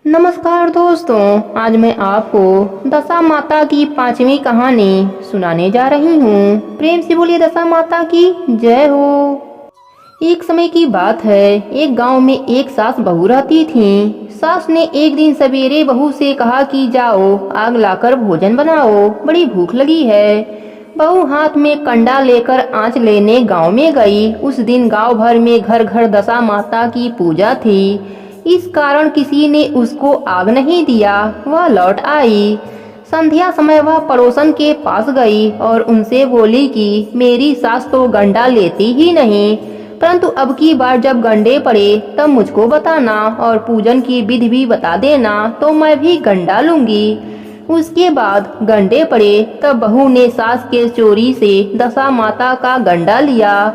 नमस्कार दोस्तों, आज मैं आपको दशा माता की पांचवी कहानी सुनाने जा रही हूँ। प्रेम से बोलिए दशा माता की जय हो। एक समय की बात है, एक गांव में एक सास बहू रहती थीं। सास ने एक दिन सवेरे बहू से कहा कि जाओ आग लाकर भोजन बनाओ, बड़ी भूख लगी है। बहू हाथ में कंडा लेकर आंच लेने गांव में गई। उस दिन गांव भर में घर घर दशा माता की पूजा थी। इस कारण किसी ने उसको आग नहीं दिया। वह लौट आई। संध्या समय वह पड़ोसन के पास गई और उनसे बोली कि मेरी सास तो गंडा लेती ही नहीं, परंतु अब की बार जब गंडे पड़े तब मुझको बताना और पूजन की विधि भी बता देना, तो मैं भी गंडा लूंगी। उसके बाद गंडे पड़े तब बहू ने सास के चोरी से दशा माता का गंडा लिया।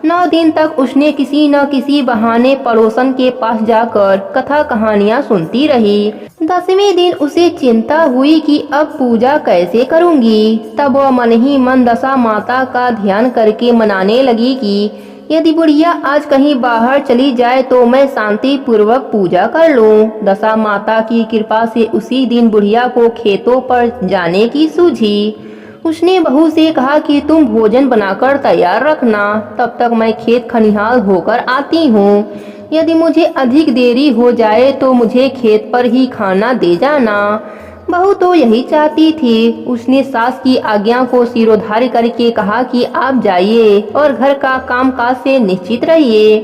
9 दिन तक उसने किसी न किसी बहाने पड़ोसन के पास जाकर कथा कहानियां सुनती रही। 10वें दिन उसे चिंता हुई कि अब पूजा कैसे करूंगी। तब वह मन ही मन दशा माता का ध्यान करके मनाने लगी कि यदि बुढ़िया आज कहीं बाहर चली जाए तो मैं शांति पूर्वक पूजा कर लूं। दशा माता की कृपा से उसी दिन बुढ़िया को खेतों पर जाने की सूझी। उसने बहू से कहा कि तुम भोजन बनाकर तैयार रखना, तब तक मैं खेत खलिहान होकर आती हूँ। यदि मुझे अधिक देरी हो जाए तो मुझे खेत पर ही खाना दे जाना। बहू तो यही चाहती थी। उसने सास की आज्ञा को सिरोधार्य करके कहा कि आप जाइए और घर का कामकाज से निश्चित रहिए।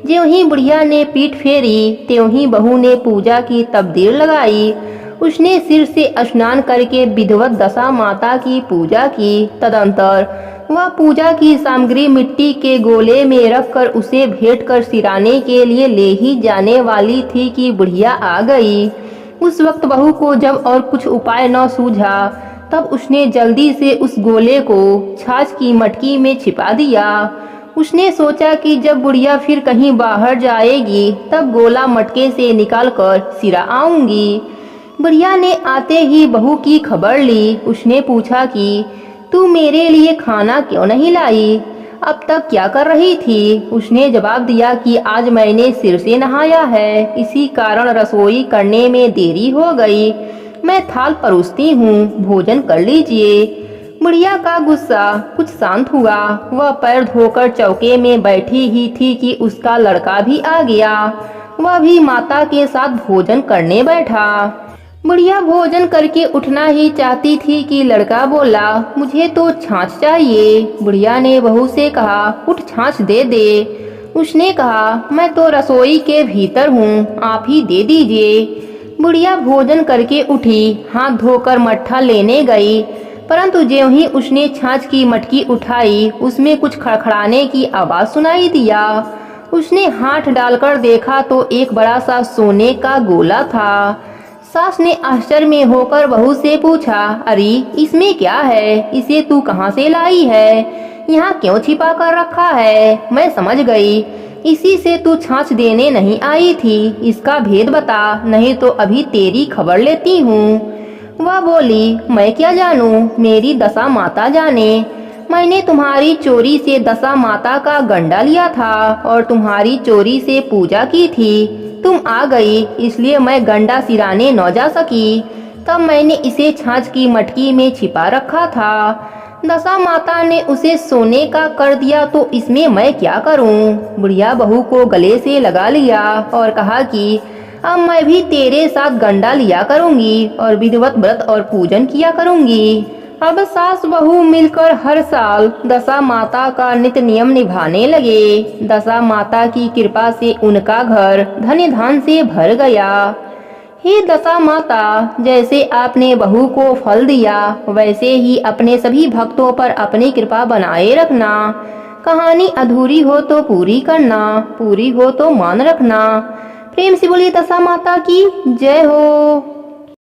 ज्यों ही बुढ़िया ने पीठ फेरी त्यों ही बहू ने पूजा की तबदील लगाई। उसने सिर से स्नान करके विधिवत दशा माता की पूजा की। तदंतर वह पूजा की सामग्री मिट्टी के गोले में रखकर उसे भेंट कर सिराने के लिए ले ही जाने वाली थी कि बुढ़िया आ गई। उस वक्त बहू को जब और कुछ उपाय न सूझा, तब उसने जल्दी से उस गोले को छाछ की मटकी में छिपा दिया। उसने सोचा कि जब बुढ़िया फिर कहीं बाहर जाएगी तब गोला मटके से निकालकर सिरा आऊंगी। बुढ़िया ने आते ही बहू की खबर ली। उसने पूछा कि तू मेरे लिए खाना क्यों नहीं लाई, अब तक क्या कर रही थी। उसने जवाब दिया कि आज मैंने सिर से नहाया है, इसी कारण रसोई करने में देरी हो गई। मैं थाल परोसती हूँ, भोजन कर लीजिए। बुढ़िया का गुस्सा कुछ शांत हुआ। वह पैर धोकर चौके में बैठी ही थी कि उसका लड़का भी आ गया। वह भी माता के साथ भोजन करने बैठा। बुढ़िया भोजन करके उठना ही चाहती थी कि लड़का बोला, मुझे तो छाछ चाहिए। बुढ़िया ने बहू से कहा, उठ छाछ दे दे। उसने कहा, मैं तो रसोई के भीतर हूँ, आप ही दे दीजिए। बुढ़िया भोजन करके उठी, हाथ धोकर मट्ठा लेने गई, परंतु ज्यों ही उसने छाछ की मटकी उठाई उसमें कुछ खड़खड़ाने की आवाज सुनाई दिया। उसने हाथ डालकर देखा तो एक बड़ा सा सोने का गोला था। सास ने आश्चर्य में होकर बहू से पूछा, अरे इसमें क्या है, इसे तू कहाँ से लाई है, यहाँ क्यों छिपा कर रखा है। मैं समझ गई, इसी से तू छाछ देने नहीं आई थी। इसका भेद बता, नहीं तो अभी तेरी खबर लेती हूँ। वह बोली, मैं क्या जानूं, मेरी दशा माता जाने। मैंने तुम्हारी चोरी से दशा माता का गंडा लिया था और तुम्हारी चोरी से पूजा की थी। तुम आ गई इसलिए मैं गंडा सिराने न जा सकी। तब मैंने इसे छाछ की मटकी में छिपा रखा था। दशा माता ने उसे सोने का कर दिया तो इसमें मैं क्या करूं। बुढ़िया बहू को गले से लगा लिया और कहा कि अब मैं भी तेरे साथ गंडा लिया करूंगी और विधिवत व्रत और पूजन किया करूंगी। अब सास बहू मिलकर हर साल दशा माता का नित्य नियम निभाने लगे। दशा माता की कृपा से उनका घर धन धान से भर गया। हे दशा माता, जैसे आपने बहू को फल दिया वैसे ही अपने सभी भक्तों पर अपनी कृपा बनाए रखना। कहानी अधूरी हो तो पूरी करना, पूरी हो तो मान रखना। प्रेम से बोलिए दशा माता की जय हो।